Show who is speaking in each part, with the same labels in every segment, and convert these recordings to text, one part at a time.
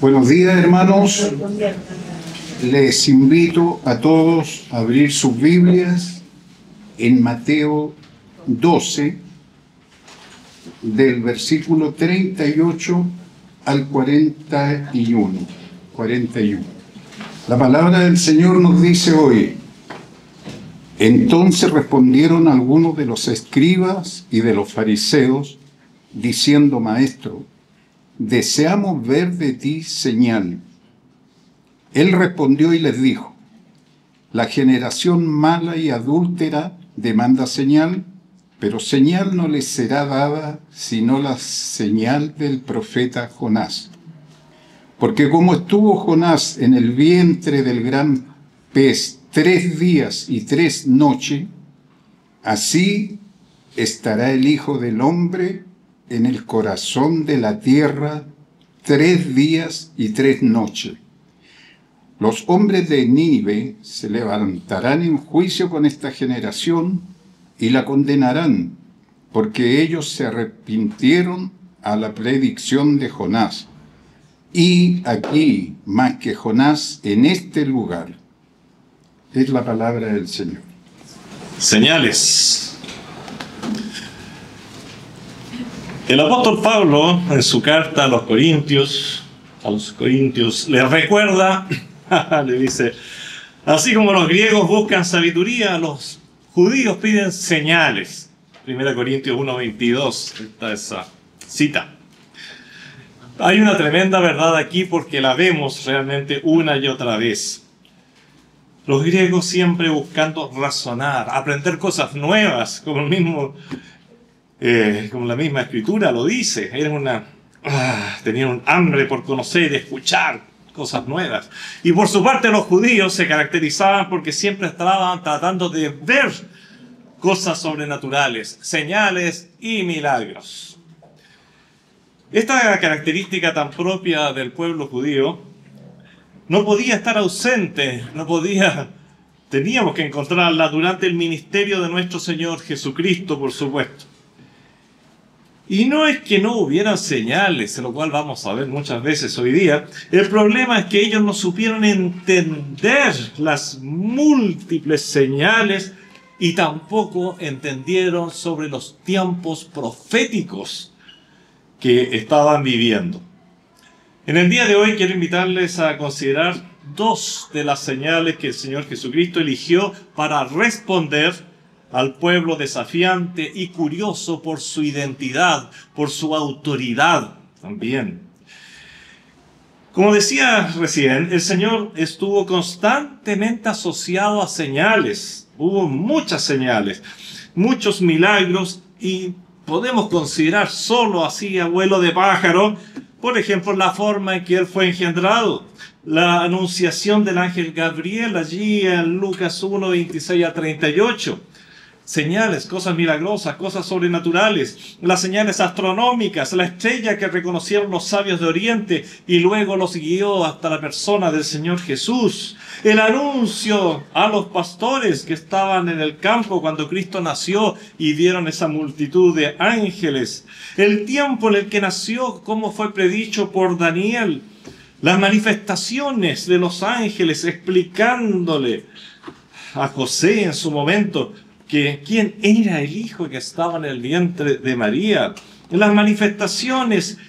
Speaker 1: Buenos días, hermanos. Les invito a todos a abrir sus Biblias en Mateo 12, del versículo 38 al 41. La palabra del Señor nos dice hoy: entonces respondieron algunos de los escribas y de los fariseos, diciendo: Maestro, deseamos ver de ti señal. Él respondió y les dijo: la generación mala y adúltera demanda señal, pero señal no les será dada sino la señal del profeta Jonás. Porque como estuvo Jonás en el vientre del gran pez 3 días y 3 noches, así estará el Hijo del Hombre en el corazón de la tierra 3 días y 3 noches. Los hombres de Nínive se levantarán en juicio con esta generación y la condenarán, porque ellos se arrepintieron a la predicción de Jonás. Y aquí, más que Jonás, en este lugar. Es la palabra del Señor.
Speaker 2: Señales. El apóstol Pablo, en su carta a los Corintios, les recuerda, le dice: así como los griegos buscan sabiduría, los judíos piden señales. 1 Corintios 1:22, está esa cita. Hay una tremenda verdad aquí porque la vemos realmente una y otra vez. Los griegos siempre buscando razonar, aprender cosas nuevas, como la misma escritura lo dice. Tenían un hambre por conocer y escuchar cosas nuevas. Y por su parte los judíos se caracterizaban porque siempre estaban tratando de ver cosas sobrenaturales, señales y milagros. Esta característica tan propia del pueblo judío no podía estar ausente, teníamos que encontrarla durante el ministerio de nuestro Señor Jesucristo, por supuesto. Y no es que no hubieran señales, lo cual vamos a ver muchas veces hoy día. El problema es que ellos no supieron entender las múltiples señales y tampoco entendieron sobre los tiempos proféticos que estaban viviendo. En el día de hoy quiero invitarles a considerar 2 de las señales que el Señor Jesucristo eligió para responder al pueblo desafiante y curioso por su identidad, por su autoridad también. Como decía recién, el Señor estuvo constantemente asociado a señales. Hubo muchas señales, muchos milagros, y podemos considerar solo así a vuelo de pájaro, por ejemplo, la forma en que Él fue engendrado, la anunciación del ángel Gabriel allí en Lucas 1, 26 a 38. Señales, cosas milagrosas, cosas sobrenaturales, las señales astronómicas, la estrella que reconocieron los sabios de Oriente y luego los guió hasta la persona del Señor Jesús. El anuncio a los pastores que estaban en el campo cuando Cristo nació y vieron esa multitud de ángeles. El tiempo en el que nació, como fue predicho por Daniel. Las manifestaciones de los ángeles explicándole a José en su momento que quién era el hijo que estaba en el vientre de María. Las manifestaciones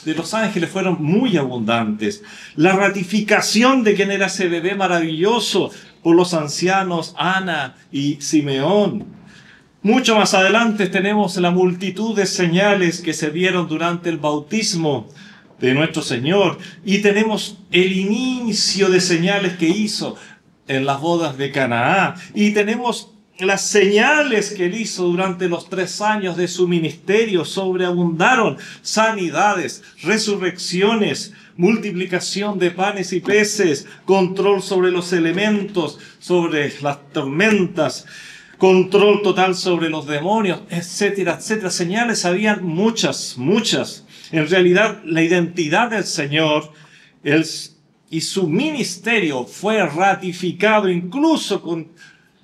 Speaker 2: de los ángeles fueron muy abundantes. La ratificación de quién era ese bebé maravilloso por los ancianos Ana y Simeón. Mucho más adelante tenemos la multitud de señales que se dieron durante el bautismo de nuestro Señor. Y tenemos el inicio de señales que hizo en las bodas de Canaá. Y tenemos las señales que Él hizo durante los 3 años de su ministerio. Sobreabundaron sanidades, resurrecciones, multiplicación de panes y peces, control sobre los elementos, sobre las tormentas, control total sobre los demonios, etcétera, etcétera. Señales habían muchas. En realidad, la identidad del Señor y su ministerio fue ratificado incluso con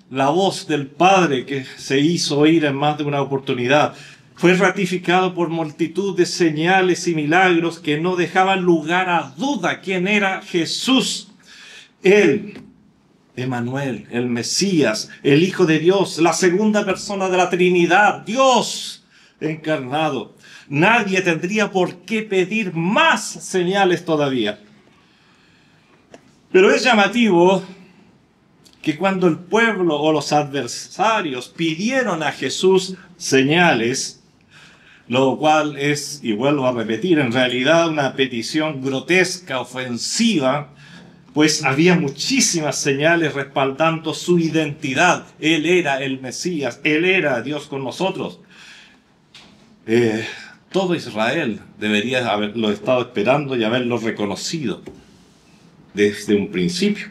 Speaker 2: la voz del Padre que se hizo oír en más de una oportunidad. Fue ratificado por multitud de señales y milagros que no dejaban lugar a duda quién era Jesús. Él, Emmanuel, el Mesías, el Hijo de Dios, la segunda persona de la Trinidad, Dios encarnado. Nadie tendría por qué pedir más señales todavía. Pero es llamativo que cuando el pueblo o los adversarios pidieron a Jesús señales, lo cual es, y vuelvo a repetir, en realidad una petición grotesca, ofensiva, pues había muchísimas señales respaldando su identidad. Él era el Mesías, Él era Dios con nosotros. Todo Israel debería haberlo estado esperando y haberlo reconocido desde un principio.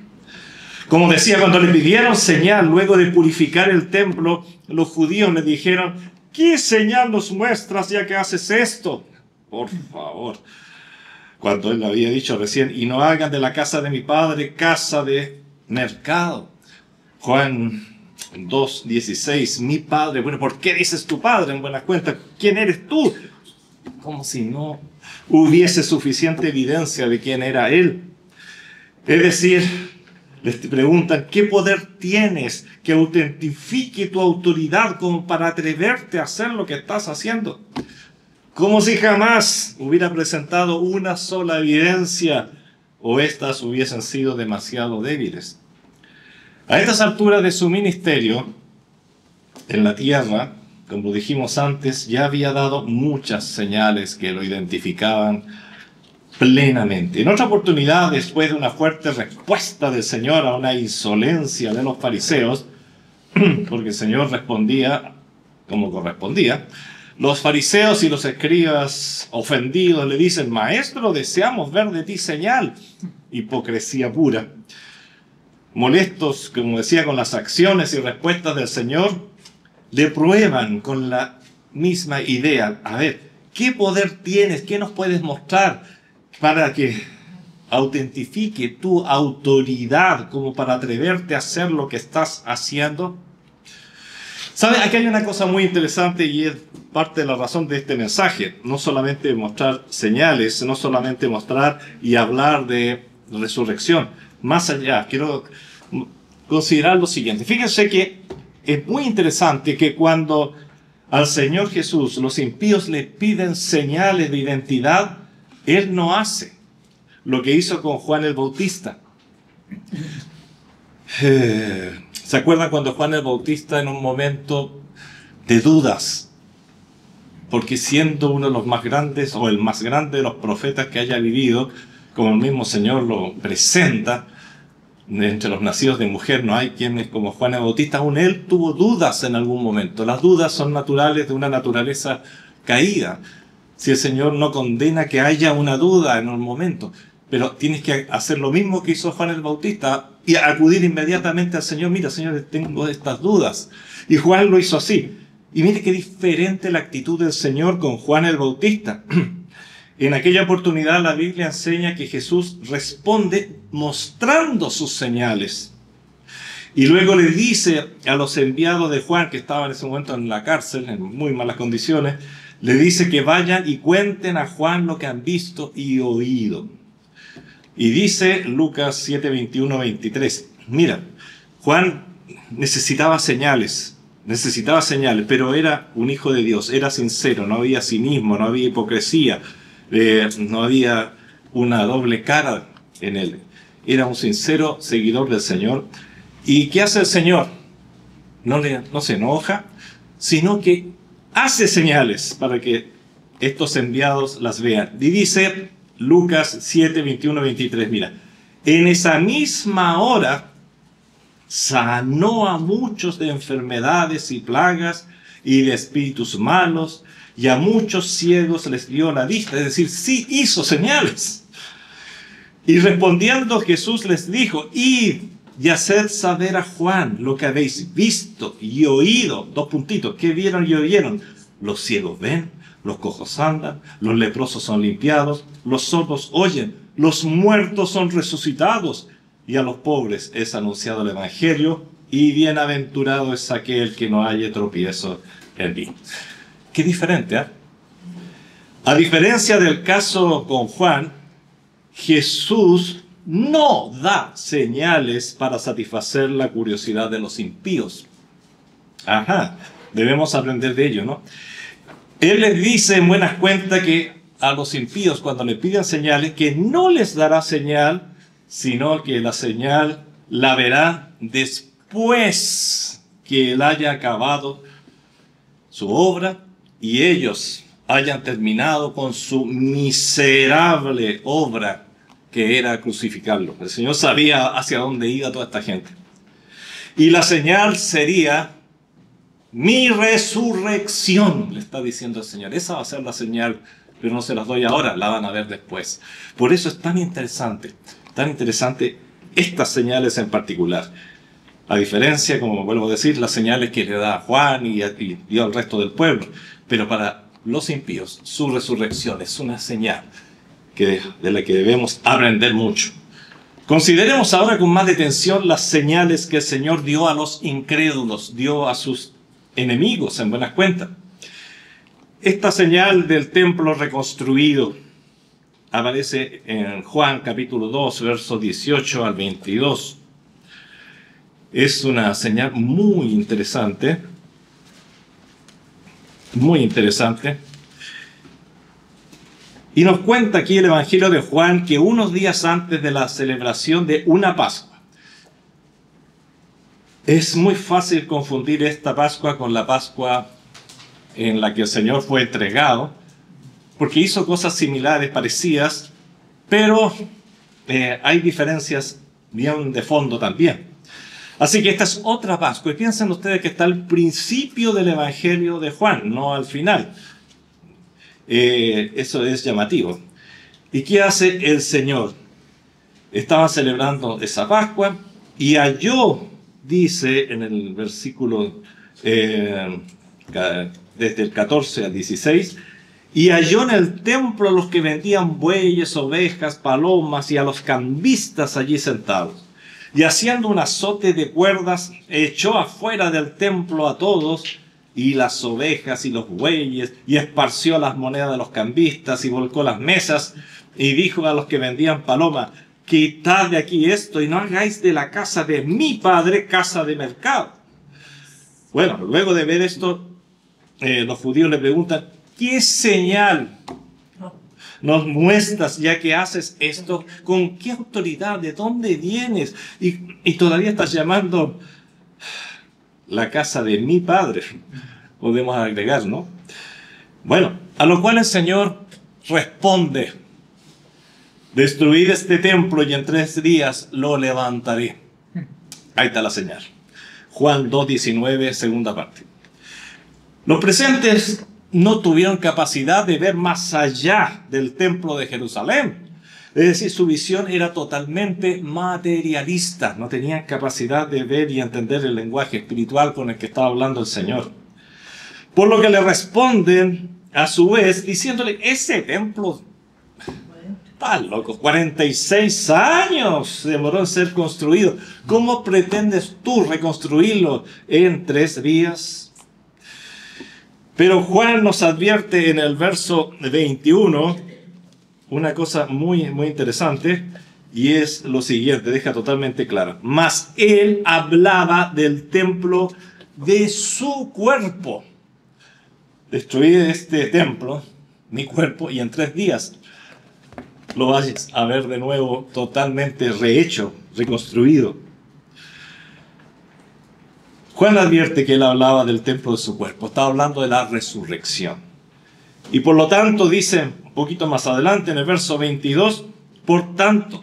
Speaker 2: Como decía, cuando le pidieron señal luego de purificar el templo, los judíos le dijeron: ¿qué señal nos muestras ya que haces esto? Por favor. Cuando él había dicho recién: y no hagan de la casa de mi padre casa de mercado. Juan 2:16, mi padre. Bueno, ¿por qué dices tu padre? En buena cuenta, ¿quién eres tú? Como si no hubiese suficiente evidencia de quién era él. Es decir, les preguntan: ¿qué poder tienes que autentifique tu autoridad como para atreverte a hacer lo que estás haciendo? Como si jamás hubiera presentado una sola evidencia o estas hubiesen sido demasiado débiles. A estas alturas de su ministerio en la tierra, como dijimos antes, ya había dado muchas señales que lo identificaban plenamente. En otra oportunidad, después de una fuerte respuesta del Señor a una insolencia de los fariseos, porque el Señor respondía como correspondía, los fariseos y los escribas ofendidos le dicen: Maestro, deseamos ver de ti señal. Hipocresía pura. Molestos, como decía, con las acciones y respuestas del Señor, le prueban con la misma idea. A ver, ¿qué poder tienes? ¿Qué nos puedes mostrar para que autentifique tu autoridad como para atreverte a hacer lo que estás haciendo? ¿Sabes? Aquí hay una cosa muy interesante y es parte de la razón de este mensaje. No solamente mostrar señales, no solamente mostrar y hablar de resurrección. Más allá, quiero considerar lo siguiente. Fíjense que es muy interesante que cuando al Señor Jesús los impíos le piden señales de identidad, Él no hace lo que hizo con Juan el Bautista. ¿Se acuerdan cuando Juan el Bautista, en un momento de dudas, porque siendo uno de los más grandes o el más grande de los profetas que haya vivido, como el mismo Señor lo presenta, entre los nacidos de mujer no hay quien es como Juan el Bautista, aún él tuvo dudas en algún momento? Las dudas son naturales de una naturaleza caída. Si el Señor no condena que haya una duda en un momento, pero tienes que hacer lo mismo que hizo Juan el Bautista y acudir inmediatamente al Señor. Mira, Señor, tengo estas dudas. Y Juan lo hizo así. Y mire qué diferente la actitud del Señor con Juan el Bautista. En aquella oportunidad la Biblia enseña que Jesús responde mostrando sus señales. Y luego le dice a los enviados de Juan, que estaban en ese momento en la cárcel, en muy malas condiciones, le dice que vayan y cuenten a Juan lo que han visto y oído. Y dice Lucas 7, 21, 23, mira, Juan necesitaba señales, pero era un hijo de Dios, era sincero, no había cinismo, no había hipocresía, no había una doble cara en él. Era un sincero seguidor del Señor. ¿Y qué hace el Señor? No se enoja, sino que hace señales para que estos enviados las vean. Y dice Lucas 7, 21, 23, mira, en esa misma hora sanó a muchos de enfermedades y plagas y de espíritus malos, y a muchos ciegos les dio la vista. Es decir, sí hizo señales. Y respondiendo Jesús les dijo: id y haced saber a Juan lo que habéis visto y oído. Dos puntitos. ¿Qué vieron y oyeron? Los ciegos ven, los cojos andan, los leprosos son limpiados, los sordos oyen, los muertos son resucitados, y a los pobres es anunciado el Evangelio, y bienaventurado es aquel que no haya tropiezo en mí. Qué diferente, ¿eh? A diferencia del caso con Juan, Jesús no da señales para satisfacer la curiosidad de los impíos. Ajá, debemos aprender de ello, ¿no? Él les dice en buenas cuentas que a los impíos, cuando le piden señales, que no les dará señal, sino que la señal la verá después que él haya acabado su obra y ellos hayan terminado con su miserable obra, que era crucificarlo. El Señor sabía hacia dónde iba toda esta gente. Y la señal sería mi resurrección, le está diciendo el Señor. Esa va a ser la señal, pero no se las doy ahora, la van a ver después. Por eso es tan interesante estas señales en particular. A diferencia, como vuelvo a decir, las señales que le da a Juan y al resto del pueblo. Pero para los impíos, su resurrección es una señal de la que debemos aprender mucho. Consideremos ahora con más detención las señales que el Señor dio a los incrédulos, dio a sus enemigos, en buenas cuentas. Esta señal del templo reconstruido aparece en Juan capítulo 2, versos 18 al 22. Es una señal muy interesante. Muy interesante. Y nos cuenta aquí el Evangelio de Juan que unos días antes de la celebración de una Pascua, es muy fácil confundir esta Pascua con la Pascua en la que el Señor fue entregado, porque hizo cosas similares, parecidas, pero hay diferencias bien de fondo también. Así que esta es otra Pascua. Y piensen ustedes que está al principio del Evangelio de Juan, no al final. Eso es llamativo. ¿Y qué hace el Señor? Estaba celebrando esa Pascua y halló, dice en el versículo desde el 14 al 16, y halló en el templo a los que vendían bueyes, ovejas, palomas y a los cambistas allí sentados. Y haciendo un azote de cuerdas, echó afuera del templo a todos, y las ovejas y los bueyes, y esparció las monedas de los cambistas, y volcó las mesas, y dijo a los que vendían palomas: quitad de aquí esto, y no hagáis de la casa de mi padre casa de mercado. Bueno, luego de ver esto, los judíos le preguntan: ¿qué señal nos muestras ya que haces esto? ¿Con qué autoridad? ¿De dónde vienes? Y todavía estás llamando la casa de mi padre. Podemos agregar, ¿no? Bueno, a lo cual el Señor responde: destruid este templo y en 3 días lo levantaré. Ahí está la señal. Juan 2:19, segunda parte. Los presentes no tuvieron capacidad de ver más allá del templo de Jerusalén. Es decir, su visión era totalmente materialista. No tenían capacidad de ver y entender el lenguaje espiritual con el que estaba hablando el Señor. Por lo que le responden a su vez diciéndole: ese templo está loco, 46 años demoró en ser construido. ¿Cómo pretendes tú reconstruirlo en 3 días? Pero Juan nos advierte en el verso 21 una cosa muy, muy interesante, y es lo siguiente, deja totalmente claro. Mas él hablaba del templo de su cuerpo. Destruid este templo, mi cuerpo, y en 3 días lo vas a ver de nuevo totalmente rehecho, reconstruido. Juan advierte que él hablaba del templo de su cuerpo, estaba hablando de la resurrección. Y por lo tanto dice, un poquito más adelante en el verso 22, por tanto,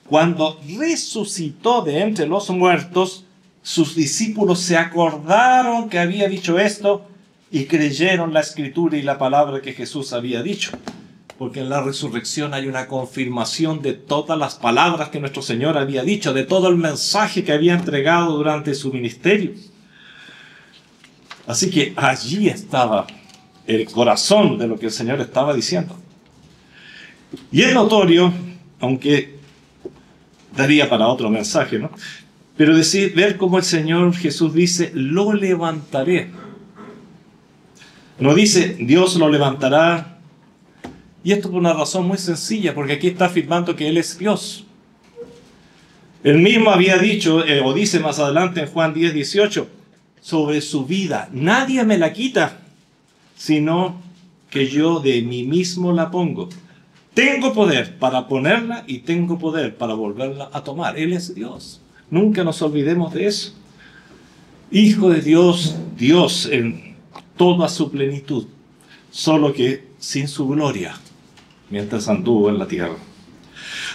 Speaker 2: cuando resucitó de entre los muertos, sus discípulos se acordaron que había dicho esto y creyeron la escritura y la palabra que Jesús había dicho. Porque en la resurrección hay una confirmación de todas las palabras que nuestro Señor había dicho, de todo el mensaje que había entregado durante su ministerio. Así que allí estaba el corazón de lo que el Señor estaba diciendo. Y es notorio, aunque daría para otro mensaje, ¿no? Pero ver cómo el Señor Jesús dice: lo levantaré. No dice Dios lo levantará. Y esto por una razón muy sencilla, porque aquí está afirmando que Él es Dios. Él mismo había dicho, o dice más adelante en Juan 10:18, sobre su vida: nadie me la quita, sino que yo de mí mismo la pongo. Tengo poder para ponerla y tengo poder para volverla a tomar. Él es Dios. Nunca nos olvidemos de eso. Hijo de Dios, Dios en toda su plenitud, solo que sin su gloria, mientras anduvo en la tierra.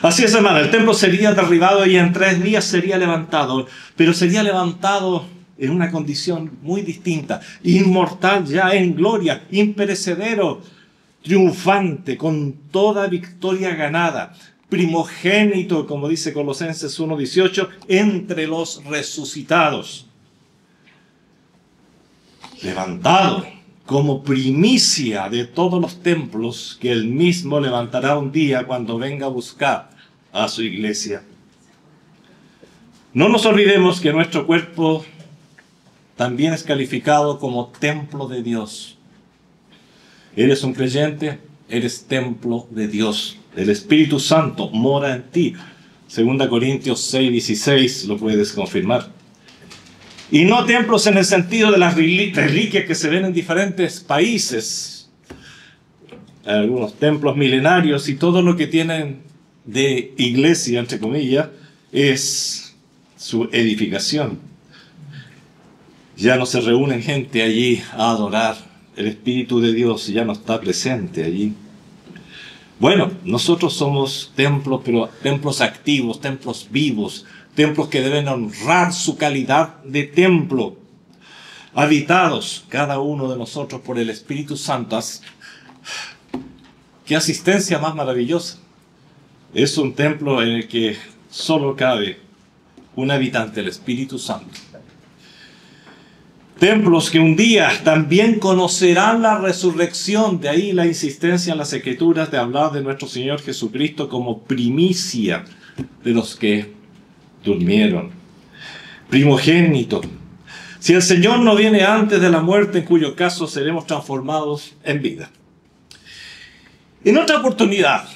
Speaker 2: Así es, hermano, el templo sería derribado y en 3 días sería levantado, pero sería levantado en una condición muy distinta, inmortal ya en gloria, imperecedero, triunfante, con toda victoria ganada, primogénito, como dice Colosenses 1:18, entre los resucitados, levantado como primicia de todos los templos que Él mismo levantará un día cuando venga a buscar a su iglesia. No nos olvidemos que nuestro cuerpo también es calificado como templo de Dios. Eres un creyente, eres templo de Dios. El Espíritu Santo mora en ti. 2 Corintios 6:16 lo puedes confirmar. Y no templos en el sentido de las reliquias que se ven en diferentes países. Algunos templos milenarios y todo lo que tienen de iglesia, entre comillas, es su edificación. Ya no se reúnen gente allí a adorar. El Espíritu de Dios ya no está presente allí. Bueno, nosotros somos templos, pero templos activos, templos vivos, templos que deben honrar su calidad de templo, habitados cada uno de nosotros por el Espíritu Santo. ¡Qué asistencia más maravillosa! Es un templo en el que solo cabe un habitante, el Espíritu Santo. Templos que un día también conocerán la resurrección. De ahí la insistencia en las Escrituras de hablar de nuestro Señor Jesucristo como primicia de los que durmieron. Primogénito. Si el Señor no viene antes de la muerte, en cuyo caso seremos transformados en vida. En otra oportunidad,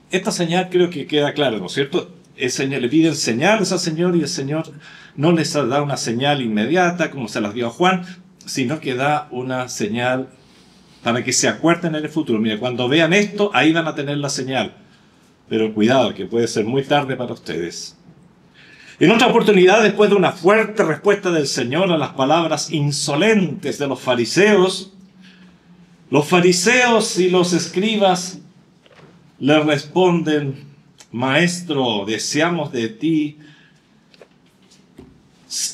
Speaker 2: esta señal creo que queda clara, ¿no es cierto? El Señor le piden señales al Señor y el Señor no les da una señal inmediata como se las dio a Juan, sino que da una señal para que se acuerden en el futuro. Mira, cuando vean esto, ahí van a tener la señal. Pero cuidado, que puede ser muy tarde para ustedes. En otra oportunidad, después de una fuerte respuesta del Señor a las palabras insolentes de los fariseos y los escribas le responden: Maestro, deseamos de ti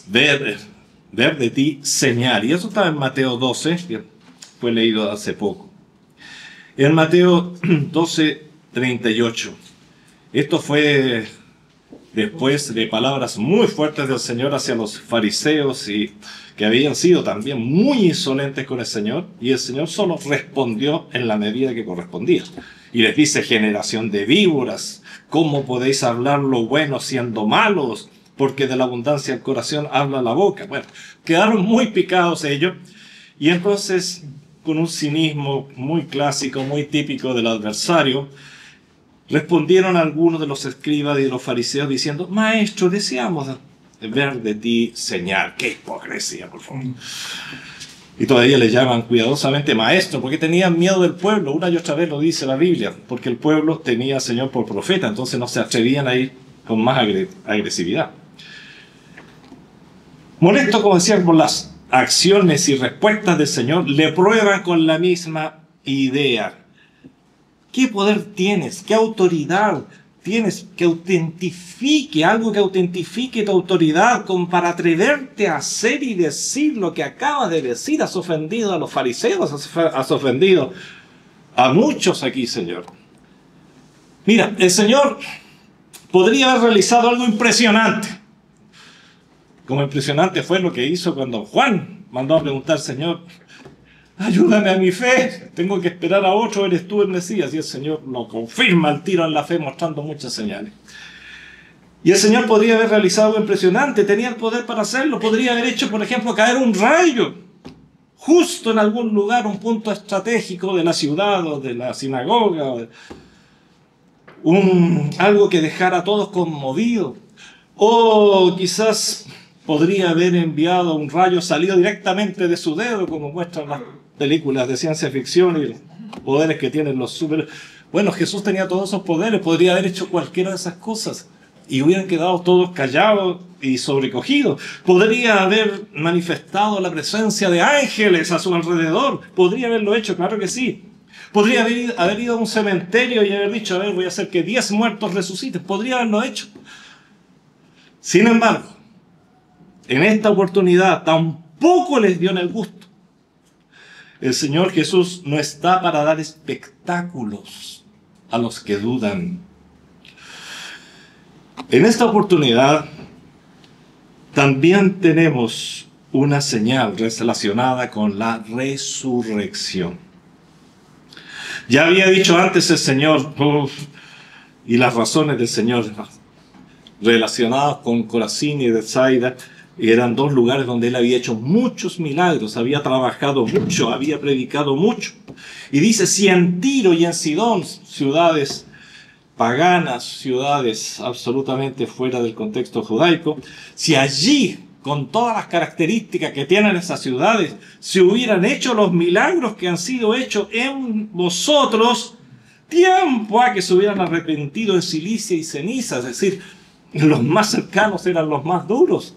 Speaker 2: ver de ti señal. Y eso está en Mateo 12, que fue leído hace poco. En Mateo 12:38. Esto fue después de palabras muy fuertes del Señor hacia los fariseos y que habían sido también muy insolentes con el Señor, y el Señor solo respondió en la medida que correspondía. Y les dice: generación de víboras, ¿cómo podéis hablar lo bueno siendo malos? Porque de la abundancia del corazón habla la boca. Bueno, quedaron muy picados ellos, y entonces, con un cinismo muy clásico, muy típico del adversario, respondieron algunos de los escribas y de los fariseos diciendo: Maestro, deseamos ver de ti señal. ¡Qué hipocresía, por favor! Y todavía le llaman cuidadosamente maestro, porque tenían miedo del pueblo. Una y otra vez lo dice la Biblia, porque el pueblo tenía al Señor por profeta, entonces no se atrevían a ir con más agresividad. Molesto, como decía, por las acciones y respuestas del Señor, le prueban con la misma idea. ¿Qué poder tienes? ¿Qué autoridad tienes que autentifique, algo que autentifique tu autoridad como para atreverte a hacer y decir lo que acabas de decir? Has ofendido a los fariseos, has ofendido a muchos aquí, Señor. Mira, el Señor podría haber realizado algo impresionante. Como impresionante fue lo que hizo cuando Juan mandó a preguntar: Señor, ayúdame a mi fe, tengo que esperar a otro, eres tú el Mesías. Y el Señor lo confirma al tiro en la fe, mostrando muchas señales. Y el Señor podría haber realizado algo impresionante, tenía el poder para hacerlo. Podría haber hecho, por ejemplo, caer un rayo justo en algún lugar, un punto estratégico de la ciudad o de la sinagoga, algo que dejara a todos conmovidos. O quizás podría haber enviado un rayo salido directamente de su dedo, como muestran las películas de ciencia ficción y los poderes que tienen los super... Bueno, Jesús tenía todos esos poderes, podría haber hecho cualquiera de esas cosas y hubieran quedado todos callados y sobrecogidos. Podría haber manifestado la presencia de ángeles a su alrededor, podría haberlo hecho, claro que sí. Podría haber ido a un cementerio y haber dicho, a ver, voy a hacer que 10 muertos resuciten, podría haberlo hecho. Sin embargo, en esta oportunidad tampoco les dio en el gusto. El Señor Jesús no está para dar espectáculos a los que dudan. En esta oportunidad también tenemos una señal relacionada con la resurrección. Ya había dicho antes el Señor, y las razones del Señor relacionadas con Corazín y Betsaida, eran dos lugares donde él había hecho muchos milagros, había trabajado mucho, había predicado mucho. Y dice, si en Tiro y en Sidón, ciudades paganas, ciudades absolutamente fuera del contexto judaico, si allí, con todas las características que tienen esas ciudades, se hubieran hecho los milagros que han sido hechos en vosotros, tiempo a que se hubieran arrepentido en silicia y ceniza, es decir, los más cercanos eran los más duros.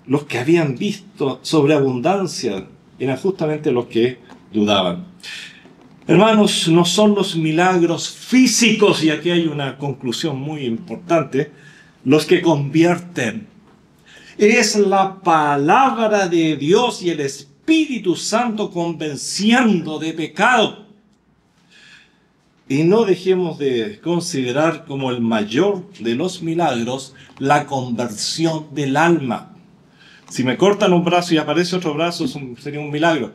Speaker 2: Los que habían visto sobreabundancia eran justamente los que dudaban. Hermanos, no son los milagros físicos, y aquí hay una conclusión muy importante, los que convierten. Es la palabra de Dios y el Espíritu Santo convenciendo de pecado. Y no dejemos de considerar como el mayor de los milagros la conversión del alma. Si me cortan un brazo y aparece otro brazo, sería un milagro.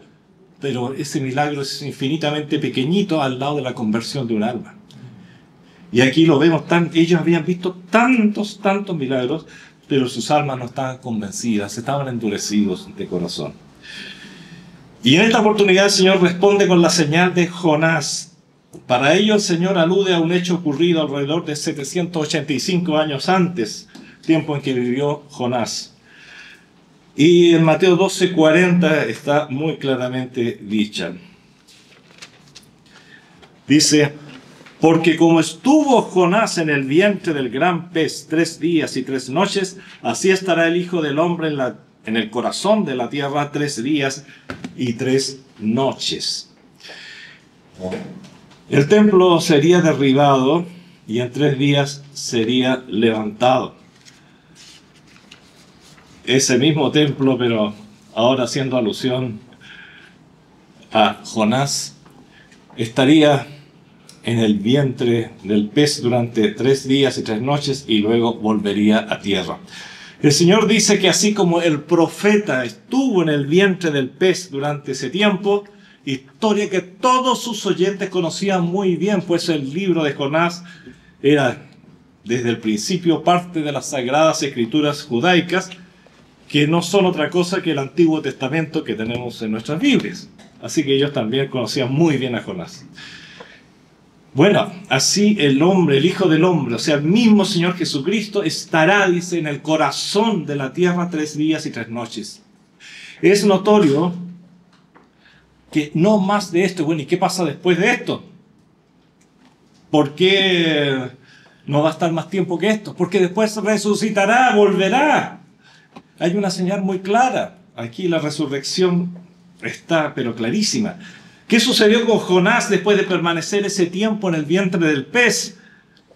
Speaker 2: Pero ese milagro es infinitamente pequeñito al lado de la conversión de un alma. Y aquí lo vemos, ellos habían visto tantos milagros, pero sus almas no estaban convencidas, estaban endurecidos de corazón. Y en esta oportunidad el Señor responde con la señal de Jonás. Para ello el Señor alude a un hecho ocurrido alrededor de 785 años antes, tiempo en que vivió Jonás. Y en Mateo 12:40 está muy claramente dicha. Dice, porque como estuvo Jonás en el vientre del gran pez 3 días y 3 noches, así estará el Hijo del Hombre en el corazón de la tierra 3 días y 3 noches. El templo sería derribado y en 3 días sería levantado. Ese mismo templo, pero ahora haciendo alusión a Jonás, estaría en el vientre del pez durante 3 días y 3 noches y luego volvería a tierra. El Señor dice que así como el profeta estuvo en el vientre del pez durante ese tiempo, historia que todos sus oyentes conocían muy bien, pues el libro de Jonás era desde el principio parte de las sagradas escrituras judaicas, que no son otra cosa que el Antiguo Testamento que tenemos en nuestras Biblias. Así que ellos también conocían muy bien a Jonás. Bueno, así el hombre, el Hijo del Hombre, o sea, el mismo Señor Jesucristo, estará, dice, en el corazón de la tierra 3 días y 3 noches. Es notorio que no más de esto. Bueno, ¿y qué pasa después de esto? ¿Por qué no va a estar más tiempo que esto? Porque después resucitará, volverá. Hay una señal muy clara. Aquí la resurrección está, pero clarísima. ¿Qué sucedió con Jonás después de permanecer ese tiempo en el vientre del pez?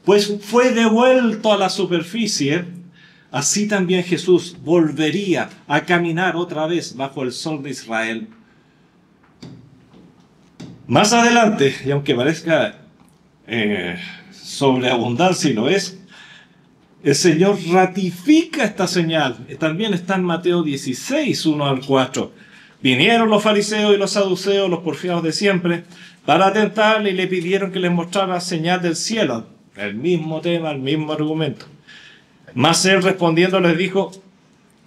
Speaker 2: Pues fue devuelto a la superficie. Así también Jesús volvería a caminar otra vez bajo el sol de Israel. Más adelante, y aunque parezca sobreabundancia, y lo es, el Señor ratifica esta señal. También está en Mateo 16, 1 al 4. Vinieron los fariseos y los saduceos, los porfiados de siempre, para tentarle y le pidieron que les mostrara señal del cielo. El mismo tema, el mismo argumento. Mas él respondiendo les dijo,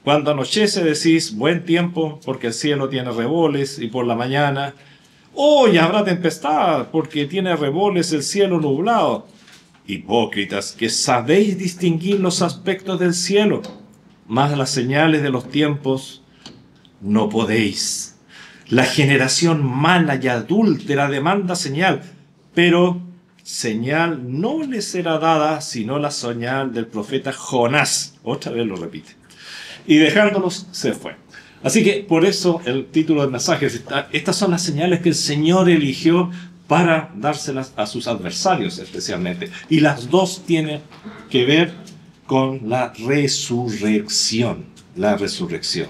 Speaker 2: Cuando anochece decís, buen tiempo, porque el cielo tiene revoles, y por la mañana, hoy habrá tempestad, porque tiene revoles el cielo nublado. Hipócritas, que sabéis distinguir los aspectos del cielo, mas las señales de los tiempos no podéis. La generación mala y adúltera demanda señal, pero señal no le será dada sino la señal del profeta Jonás. Otra vez lo repite. Y dejándolos se fue. Así que por eso el título del mensaje es estas son las señales que el Señor eligió para dárselas a sus adversarios especialmente. Y las dos tienen que ver con la resurrección. La resurrección.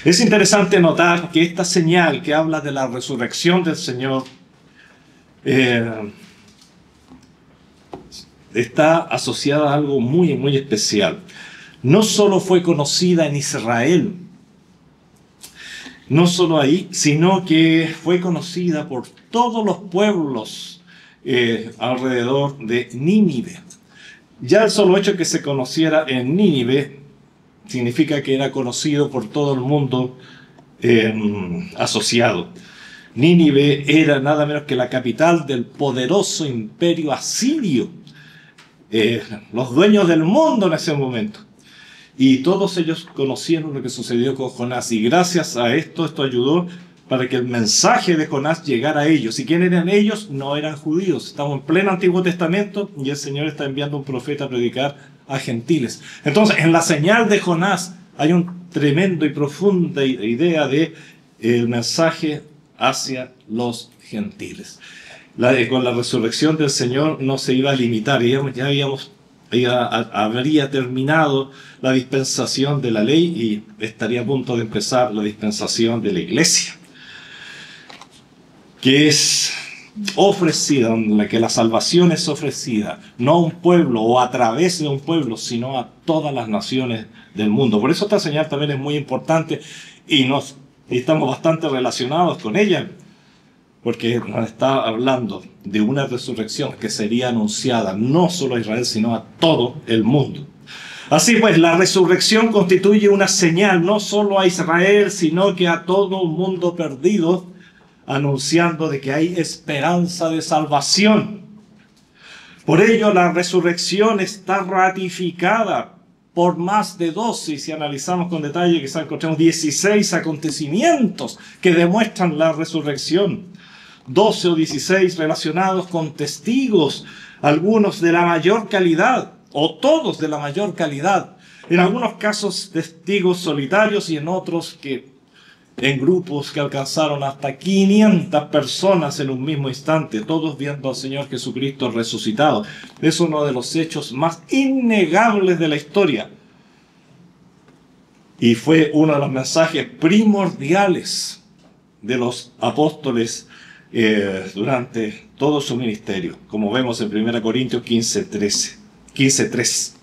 Speaker 2: Es interesante notar que esta señal que habla de la resurrección del Señor está asociada a algo muy, muy especial. No solo fue conocida en Israel, no solo ahí, sino que fue conocida por todos los pueblos alrededor de Nínive. Ya el solo hecho que se conociera en Nínive significa que era conocido por todo el mundo asociado. Nínive era nada menos que la capital del poderoso imperio asirio, los dueños del mundo en ese momento. Y todos ellos conocieron lo que sucedió con Jonás, y gracias a esto ayudó para que el mensaje de Jonás llegara a ellos. ¿Y quién eran ellos? No eran judíos. Estamos en pleno Antiguo Testamento y el Señor está enviando un profeta a predicar a gentiles. Entonces, en la señal de Jonás hay un tremendo y profunda idea de el mensaje hacia los gentiles. Con la resurrección del Señor no se iba a limitar, habría terminado la dispensación de la ley y estaría a punto de empezar la dispensación de la iglesia, que es ofrecida, en la que la salvación es ofrecida, no a un pueblo o a través de un pueblo, sino a todas las naciones del mundo. Por eso esta señal también es muy importante y estamos bastante relacionados con ella, porque nos está hablando de una resurrección que sería anunciada no solo a Israel, sino a todo el mundo. Así pues, la resurrección constituye una señal no solo a Israel, sino que a todo un mundo perdido, anunciando de que hay esperanza de salvación. Por ello, la resurrección está ratificada por más de 12, y si analizamos con detalle, quizás encontremos 16 acontecimientos que demuestran la resurrección. 12 o 16 relacionados con testigos, algunos de la mayor calidad, o todos de la mayor calidad. En algunos casos testigos solitarios y en otros en grupos que alcanzaron hasta 500 personas en un mismo instante, todos viendo al Señor Jesucristo resucitado. Es uno de los hechos más innegables de la historia. Y fue uno de los mensajes primordiales de los apóstoles durante todo su ministerio, como vemos en 1 Corintios 15:3.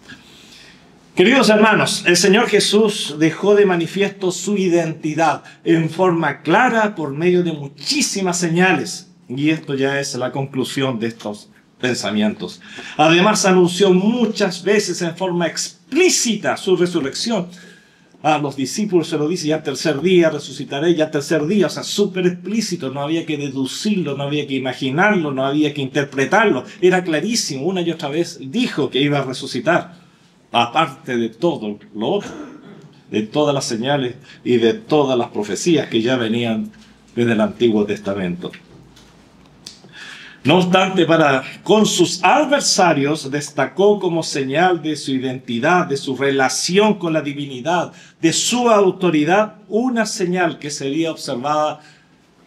Speaker 2: Queridos hermanos, el Señor Jesús dejó de manifiesto su identidad en forma clara por medio de muchísimas señales, y esto ya es la conclusión de estos pensamientos. Además, anunció muchas veces en forma explícita su resurrección. A los discípulos se lo dice, ya al tercer día resucitaré, ya al tercer día, o sea, súper explícito, no había que deducirlo, no había que imaginarlo, no había que interpretarlo, era clarísimo, una y otra vez dijo que iba a resucitar, aparte de todo lo otro, de todas las señales y de todas las profecías que ya venían desde el Antiguo Testamento. No obstante, con sus adversarios destacó como señal de su identidad, de su relación con la divinidad, de su autoridad, una señal que sería observada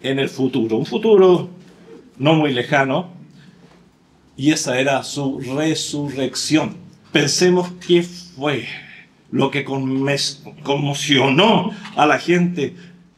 Speaker 2: en el futuro, un futuro no muy lejano, y esa era su resurrección. Pensemos qué fue lo que conmocionó a la gente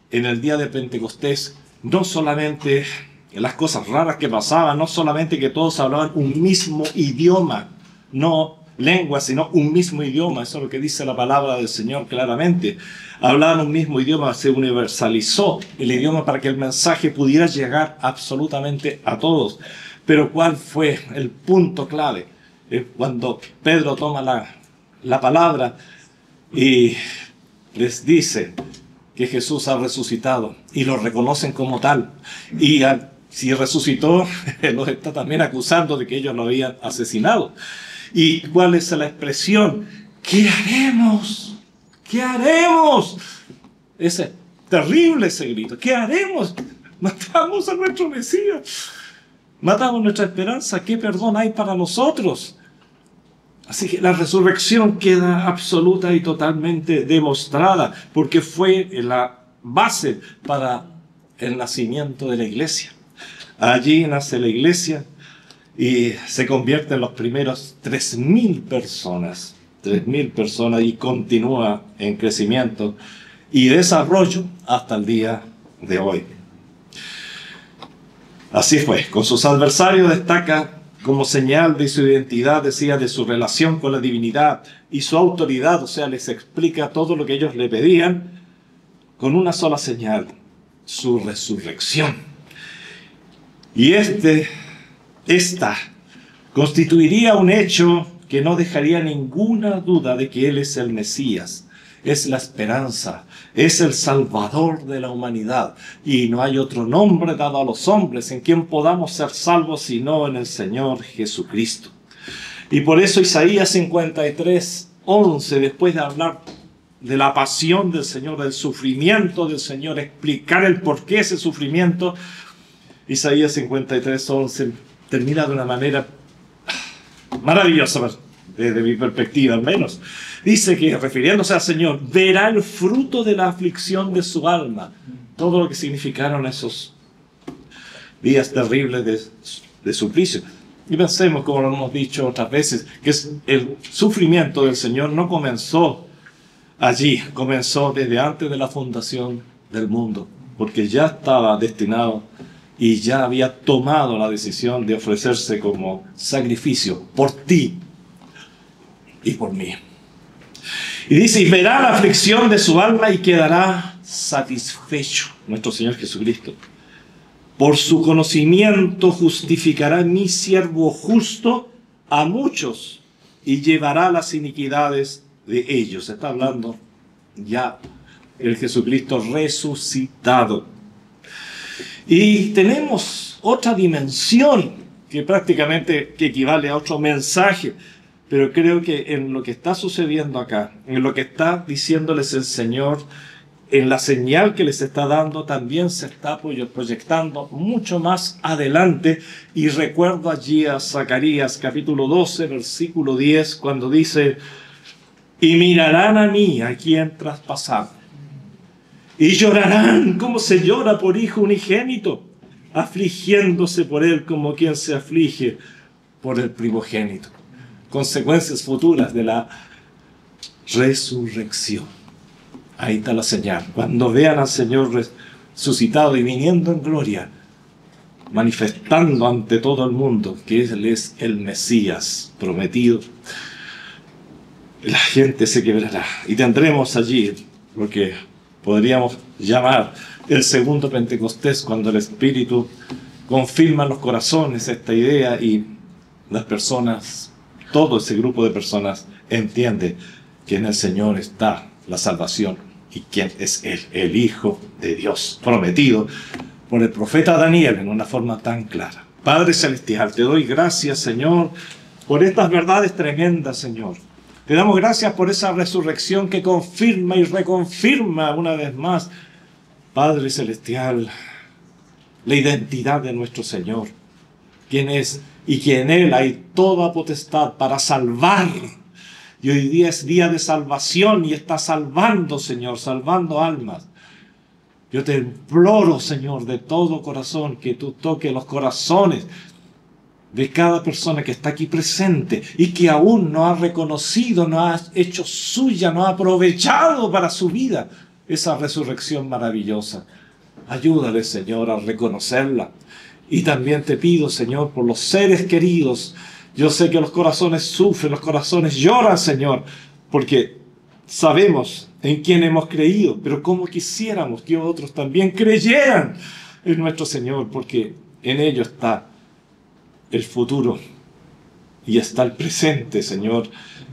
Speaker 2: en el día de Pentecostés, no solamente las cosas raras que pasaban, no solamente que todos hablaban un mismo idioma, no lengua, sino un mismo idioma. Eso es lo que dice la palabra del Señor claramente. Hablaban un mismo idioma, se universalizó el idioma para que el mensaje pudiera llegar absolutamente a todos. Pero ¿cuál fue el punto clave? Cuando Pedro toma la palabra y les dice que Jesús ha resucitado y lo reconocen como tal. Y si resucitó, los está también acusando de que ellos lo habían asesinado. ¿Y cuál es la expresión? ¿Qué haremos? ¿Qué haremos? Ese terrible ese grito. ¿Qué haremos? Matamos a nuestro Mesías. Matamos nuestra esperanza. ¿Qué perdón hay para nosotros? Así que la resurrección queda absoluta y totalmente demostrada, porque fue la base para el nacimiento de la iglesia. Allí nace la iglesia y se convierte en los primeros 3.000 personas. 3.000 personas, y continúa en crecimiento y desarrollo hasta el día de hoy. Así fue. Con sus adversarios destaca como señal de su identidad, decía, de su relación con la divinidad y su autoridad, o sea, les explica todo lo que ellos le pedían con una sola señal: su resurrección. Y esta constituiría un hecho que no dejaría ninguna duda de que Él es el Mesías, es la esperanza, es el Salvador de la humanidad. Y no hay otro nombre dado a los hombres en quien podamos ser salvos sino en el Señor Jesucristo. Y por eso Isaías 53:11, después de hablar de la pasión del Señor, del sufrimiento del Señor, explicar el por qué ese sufrimiento, Isaías 53:11 termina de una manera maravillosa, desde mi perspectiva al menos. Dice que, refiriéndose al Señor, verá el fruto de la aflicción de su alma. Todo lo que significaron esos días terribles de suplicio. Y pensemos, como lo hemos dicho otras veces, que el sufrimiento del Señor no comenzó allí, comenzó desde antes de la fundación del mundo, porque ya estaba destinado y ya había tomado la decisión de ofrecerse como sacrificio por ti y por mí. Y dice, y verá la aflicción de su alma y quedará satisfecho, nuestro Señor Jesucristo. Por su conocimiento justificará mi siervo justo a muchos y llevará las iniquidades de ellos. Está hablando ya el Jesucristo resucitado. Y tenemos otra dimensión que prácticamente equivale a otro mensaje. Pero creo que en lo que está sucediendo acá, en lo que está diciéndoles el Señor, en la señal que les está dando, también se está proyectando mucho más adelante. Y recuerdo allí a Zacarías capítulo 12, versículo 10, cuando dice, y mirarán a mí, a quien traspasaron, y llorarán como se llora por hijo unigénito, afligiéndose por él como quien se aflige por el primogénito. Consecuencias futuras de la resurrección. Ahí está la señal. Cuando vean al Señor resucitado y viniendo en gloria, manifestando ante todo el mundo que Él es el Mesías prometido, la gente se quebrará. Y tendremos allí lo que podríamos llamar el segundo Pentecostés, cuando el Espíritu confirma en los corazones esta idea y las personas, todo ese grupo de personas, entiende que en el Señor está la salvación y quién es Él, el Hijo de Dios, prometido por el profeta Daniel en una forma tan clara. Padre Celestial, te doy gracias, Señor, por estas verdades tremendas, Señor. Te damos gracias por esa resurrección que confirma y reconfirma una vez más, Padre Celestial, la identidad de nuestro Señor, quién es y que en Él hay toda potestad para salvar. Y hoy día es día de salvación y está salvando, Señor, salvando almas. Yo te imploro, Señor, de todo corazón, que tú toques los corazones de cada persona que está aquí presente y que aún no ha reconocido, no ha hecho suya, no ha aprovechado para su vida esa resurrección maravillosa. Ayúdale, Señor, a reconocerla. Y también te pido, Señor, por los seres queridos. Yo sé que los corazones sufren, los corazones lloran, Señor, porque sabemos en quién hemos creído, pero cómo quisiéramos que otros también creyeran en nuestro Señor, porque en ello está el futuro y está el presente, Señor,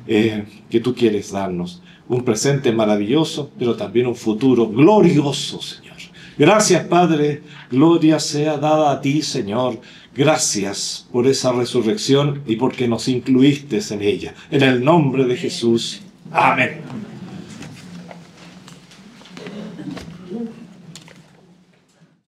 Speaker 2: que tú quieres darnos. Un presente maravilloso, pero también un futuro glorioso, Señor. Gracias, Padre. Gloria sea dada a ti, Señor. Gracias por esa resurrección y porque nos incluiste en ella. En el nombre de Jesús. Amén.